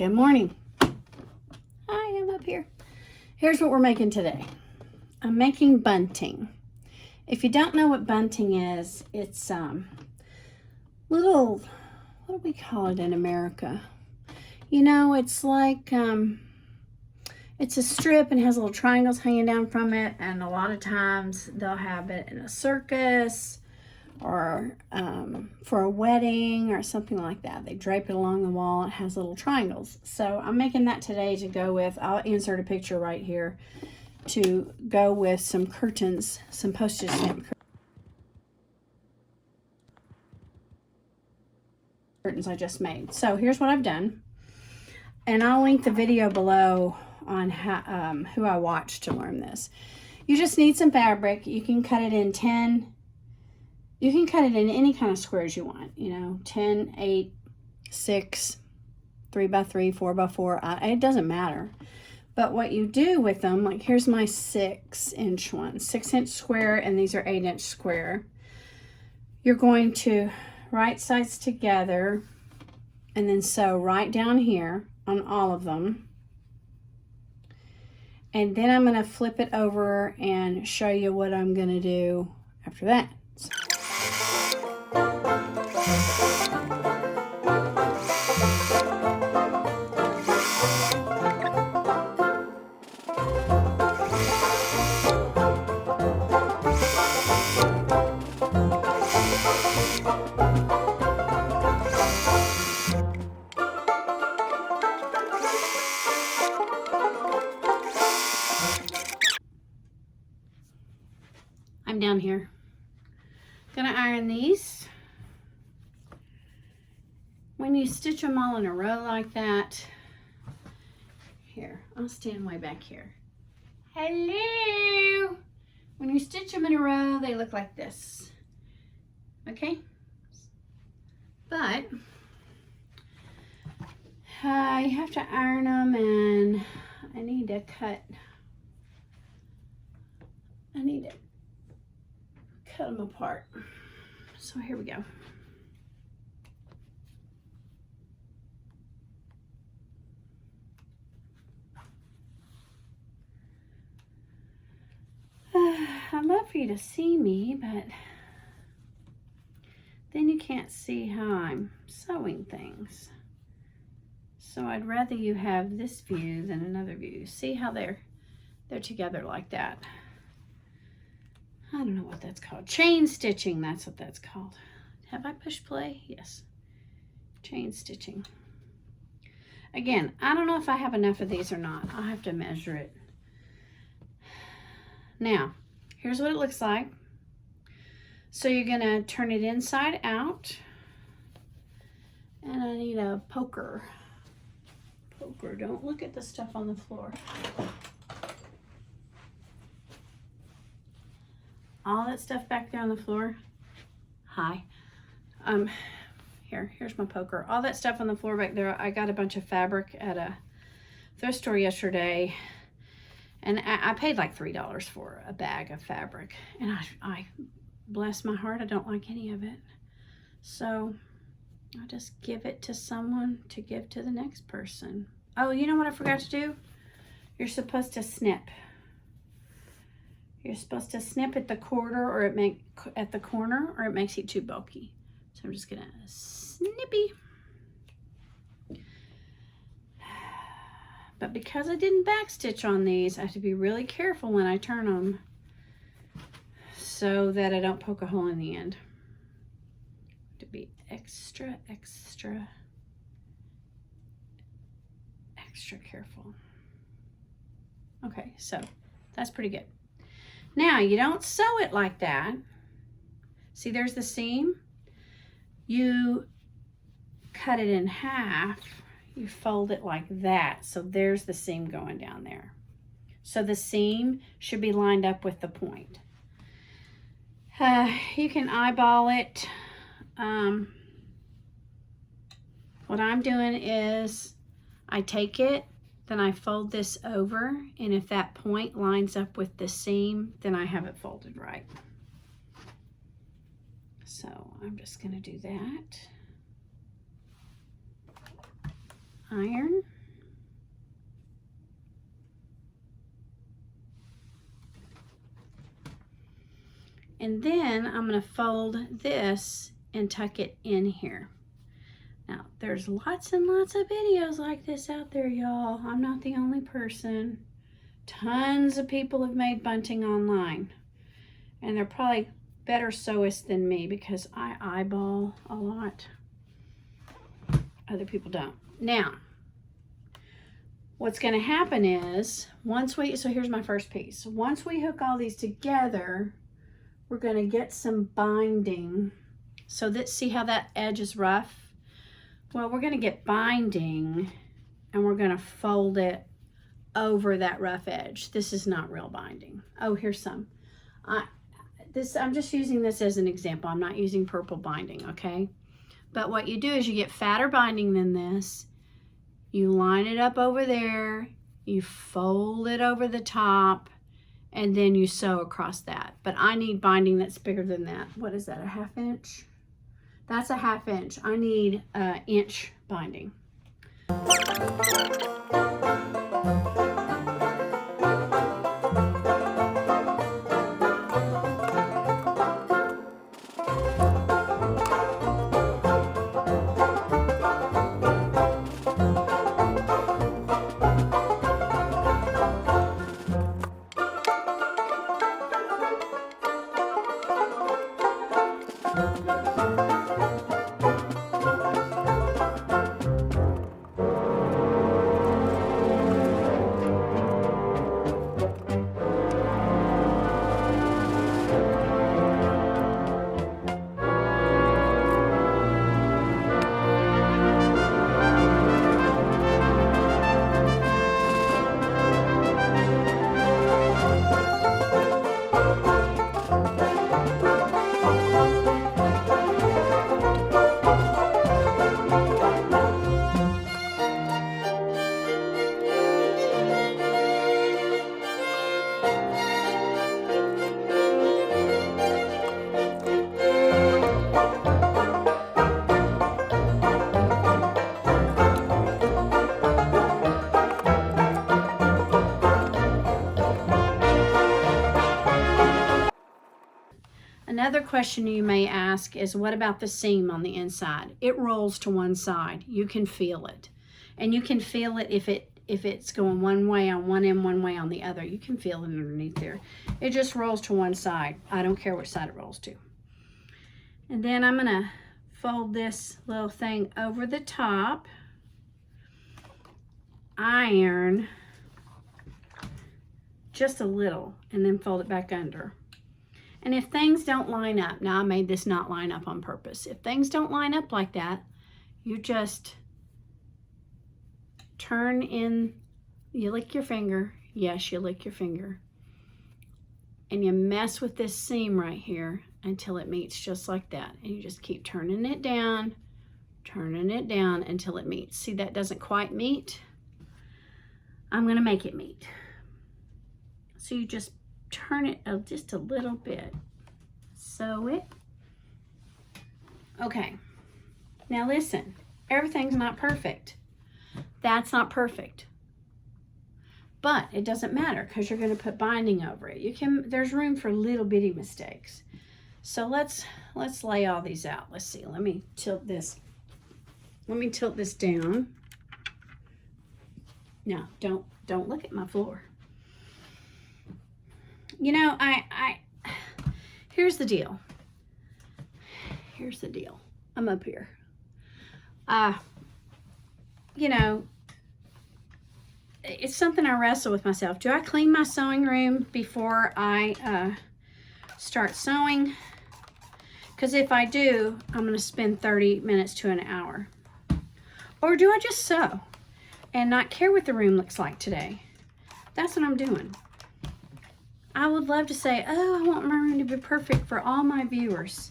Good morning. Hi, I'm up here. Here's what we're making today. I'm making bunting. If you don't know what bunting is, it's little, what do we call it in America? You know, it's like it's a strip and has little triangles hanging down from it, and a lot of times they'll have it in a circus or for a wedding or something like that. They drape it along the wall. It has little triangles. So I'm making that today to go with, I'll insert a picture right here, to go with some curtains, some postage stamp curtains I just made. So here's what I've done. And I'll link the video below on how, who I watched to learn this. You just need some fabric. You can cut it in 10. You can cut it in any kind of squares you want. You know, 10, 8, 6, 3 by 3, 4 by 4. It doesn't matter. But what you do with them, like here's my 6-inch one, 6-inch square, and these are 8-inch square. You're going to right sides together and then sew right down here on all of them. And then I'm going to flip it over and show you what I'm going to do after that. I'm down here. Gonna iron these. When you stitch them all in a row like that, here, I'll stand way back here. Hello! When you stitch them in a row, they look like this. Okay? But you have to iron them, and I need to cut them apart. So here we go. I'd love for you to see me, but then you can't see how I'm sewing things. So I'd rather you have this view than another view. See how they're together like that. I don't know what that's called. Chain stitching, that's what that's called. Have I pushed play? Yes. Chain stitching. Again, I don't know if I have enough of these or not. I'll have to measure it. Now, here's what it looks like. So you're gonna turn it inside out. And I need a poker. Poker, don't look at the stuff on the floor. All that stuff back there on the floor. Hi. Here's my poker. All that stuff on the floor back there. I got a bunch of fabric at a thrift store yesterday, and I paid like $3 for a bag of fabric. And I bless my heart, I don't like any of it. So I'll just give it to someone to give to the next person. Oh, you know what I forgot to do? You're supposed to snip. You're supposed to snip at the corner, or it makes it too bulky. So I'm just gonna snippy. But because I didn't backstitch on these, I have to be really careful when I turn them so that I don't poke a hole in the end. To be extra careful. Okay, so that's pretty good. Now, you don't sew it like that. See, there's the seam. You cut it in half. You fold it like that. So there's the seam going down there. So the seam should be lined up with the point. You can eyeball it. What I'm doing is I take it, then I fold this over, and if that point lines up with the seam, then I have it folded right. So I'm just going to do that. Iron. And then I'm going to fold this and tuck it in here. Now, there's lots and lots of videos like this out there, y'all. I'm not the only person. Tons of people have made bunting online. And they're probably better sewists than me because I eyeball a lot. Other people don't. Now, what's going to happen is, so here's my first piece. Once we hook all these together, we're going to get some binding. So see how that edge is rough? Well, we're going to get binding and we're going to fold it over that rough edge. This is not real binding. Oh, here's some. I'm just using this as an example. I'm not using purple binding, okay? But what you do is you get fatter binding than this. You line it up over there, you fold it over the top, and then you sew across that. But I need binding that's bigger than that. What is that, a 1/2 inch? That's a 1/2 inch. I need an inch binding. Another question you may ask is, what about the seam on the inside? It rolls to one side. You can feel it. And you can feel it if it's going one way on one end, one way on the other. You can feel it underneath there. It just rolls to one side. I don't care which side it rolls to. And then I'm going to fold this little thing over the top, iron just a little, and then fold it back under. And if things don't line up, now I made this not line up on purpose. If things don't line up like that, you just turn in, you lick your finger. Yes, you lick your finger. And you mess with this seam right here until it meets just like that. And you just keep turning it down until it meets. See, that doesn't quite meet. I'm gonna make it meet. So you just turn it just a little bit, sew it. Okay, now listen, everything's not perfect. That's not perfect, but it doesn't matter because you're going to put binding over it. There's room for little bitty mistakes. So let's lay all these out. Let's see. Let me tilt this down. No, don't look at my floor. You know, here's the deal. Here's the deal. I'm up here. You know, it's something I wrestle with myself. Do I clean my sewing room before I start sewing? Because if I do, I'm going to spend 30 minutes to an hour. Or do I just sew and not care what the room looks like today? That's what I'm doing. I would love to say, oh, I want my room to be perfect for all my viewers.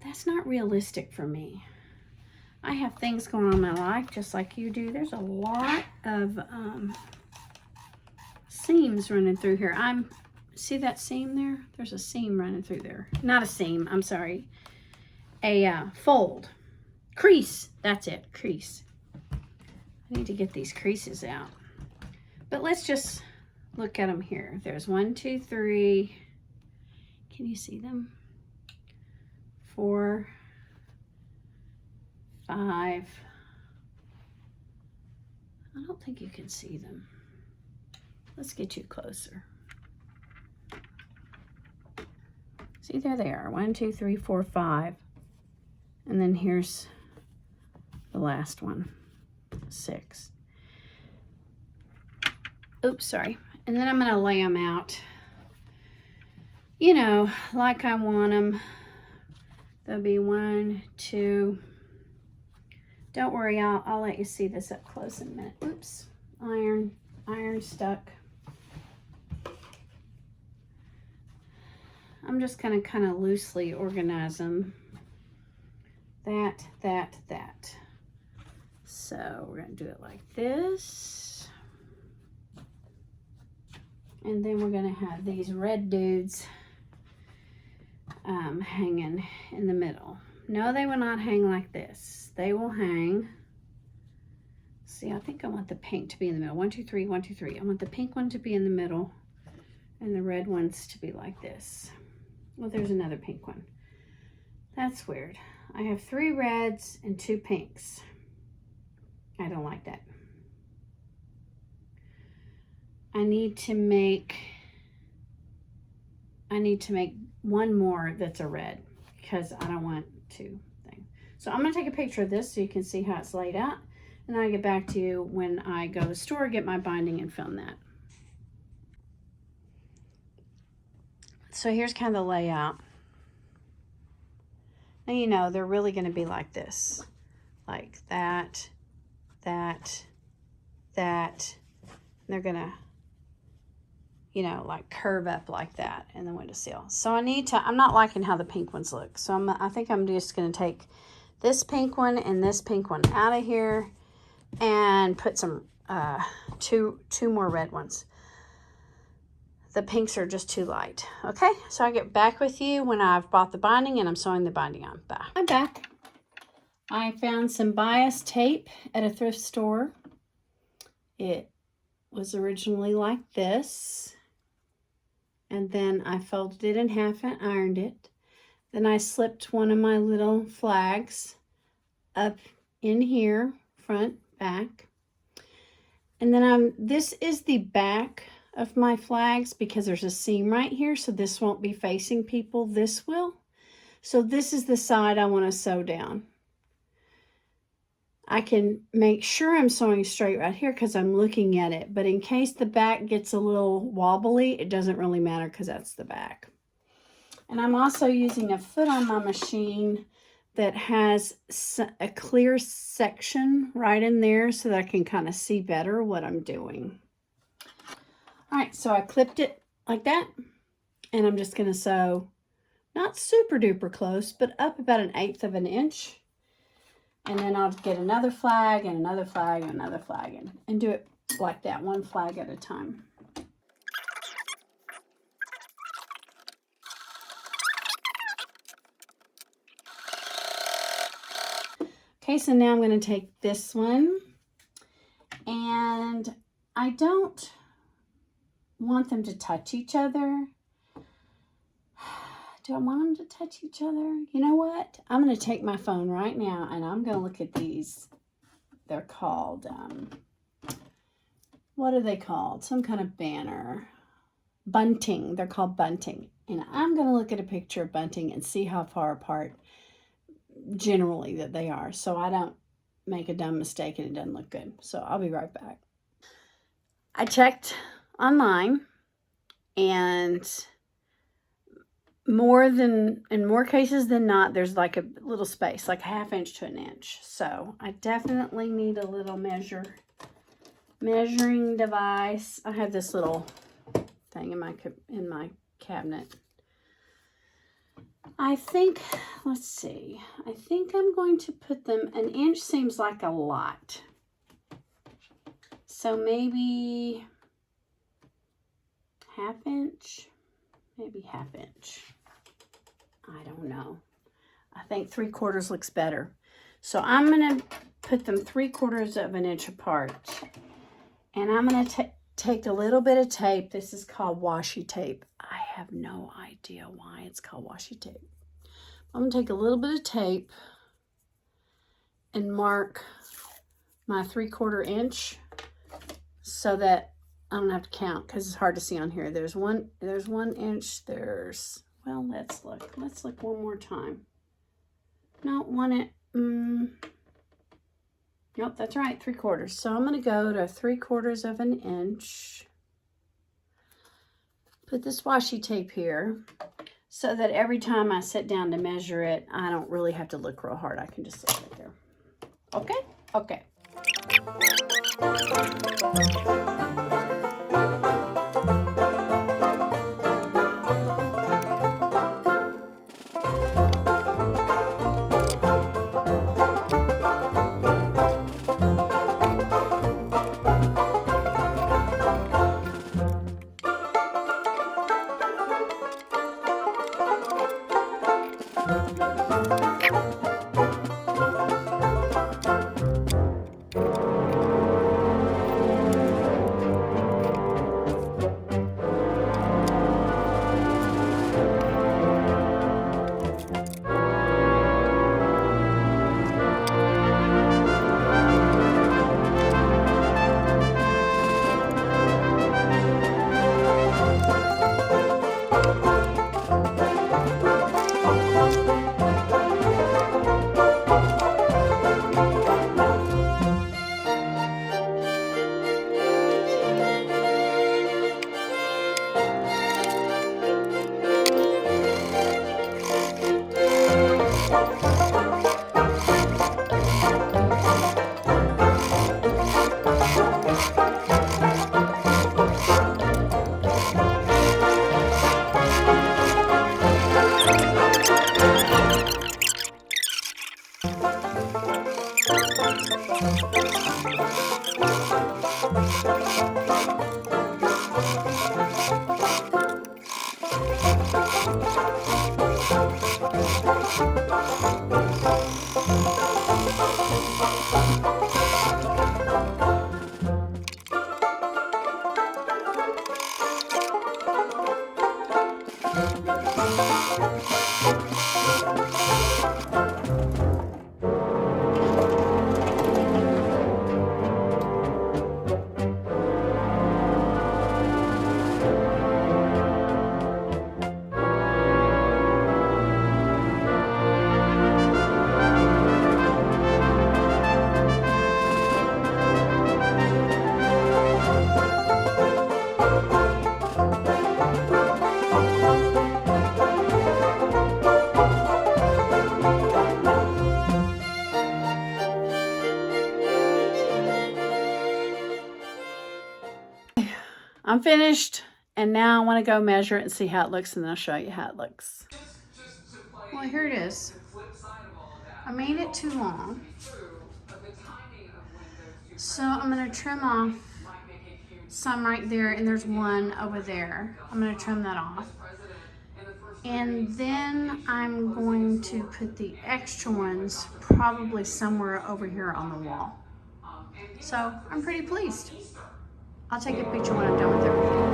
That's not realistic for me. I have things going on in my life just like you do. There's a lot of seams running through here. See that seam there? There's a seam running through there. Not a seam, I'm sorry. A fold. Crease, that's it, crease. I need to get these creases out. But let's just look at them here. There's 1, 2, 3. Can you see them? 4, 5. I don't think you can see them. Let's get you closer. See, there they are. 1, 2, 3, 4, 5. And then here's the last one, 6. Oops, sorry. And then I'm going to lay them out, you know, like I want them. There'll be 1, 2. Don't worry, I'll let you see this up close in a minute. Oops, iron stuck. I'm just going to kind of loosely organize them. That. So we're going to do it like this. And then we're going to have these red dudes hanging in the middle. No, they will not hang like this. They will hang. See, I think I want the pink to be in the middle. 1, 2, 3, 1, 2, 3. I want the pink one to be in the middle and the red ones to be like this. Well, there's another pink one. That's weird. I have 3 reds and 2 pinks. I don't like that. I need to make one more that's a red because I don't want 2 things. So I'm going to take a picture of this so you can see how it's laid out. And then I'll get back to you when I go to the store, get my binding, and film that. So here's kind of the layout. Now, you know, they're really going to be like this. Like that. They're going to, you know, like curve up like that in the windowsill. So I'm not liking how the pink ones look. So I think I'm just going to take this pink one and this pink one out of here and put some, two more red ones. The pinks are just too light. Okay, so I'll get back with you when I've bought the binding and I'm sewing the binding on. Bye. I'm back. I found some bias tape at a thrift store. It was originally like this. And then I folded it in half and ironed it. Then I slipped one of my little flags up in here, front, back. And then this is the back of my flags because there's a seam right here, so this won't be facing people, this will. So this is the side I want to sew down. I can make sure I'm sewing straight right here because I'm looking at it, but in case the back gets a little wobbly, it doesn't really matter because that's the back. And I'm also using a foot on my machine that has a clear section right in there so that I can kind of see better what I'm doing. All right, so I clipped it like that, and I'm just going to sew not super duper close, but up about 1/8 of an inch. And then I'll get another flag and another flag and another flag and do it like that, one flag at a time. Okay, so now I'm going to take this one, and I don't want them to touch each other. Do I want them to touch each other? You know what? I'm going to take my phone right now and I'm going to look at these. They're called, what are they called? Some kind of banner. Bunting. They're called bunting. And I'm going to look at a picture of bunting and see how far apart generally that they are, so I don't make a dumb mistake and it doesn't look good. So I'll be right back. I checked online, and in more cases than not, there's like a little space, like 1/2 inch to 1 inch. So I definitely need a little measuring device. I have this little thing in my cabinet. I think, let's see, I think I'm going to put them, 1 inch seems like a lot. So maybe 1/2 inch, maybe 1/2 inch. I don't know. I think 3/4 looks better. So I'm going to put them 3/4 of an inch apart. And I'm going to take a little bit of tape. This is called washi tape. I have no idea why it's called washi tape. I'm going to take a little bit of tape and mark my 3/4 inch so that I don't have to count because it's hard to see on here. There's 1 inch, well, let's look one more time. No, nope, that's right, 3/4. So I'm going to go to 3/4 of an inch. Put this washi tape here so that every time I sit down to measure it, I don't really have to look real hard. I can just sit right there. Okay? Okay. I'm finished, and now I want to go measure it and see how it looks, and then I'll show you how it looks. Well, here it is. I made it too long, so I'm going to trim off some right there, and there's one over there. I'm going to trim that off. And then I'm going to put the extra ones probably somewhere over here on the wall. So I'm pretty pleased. I'll take a picture when I'm done with everything.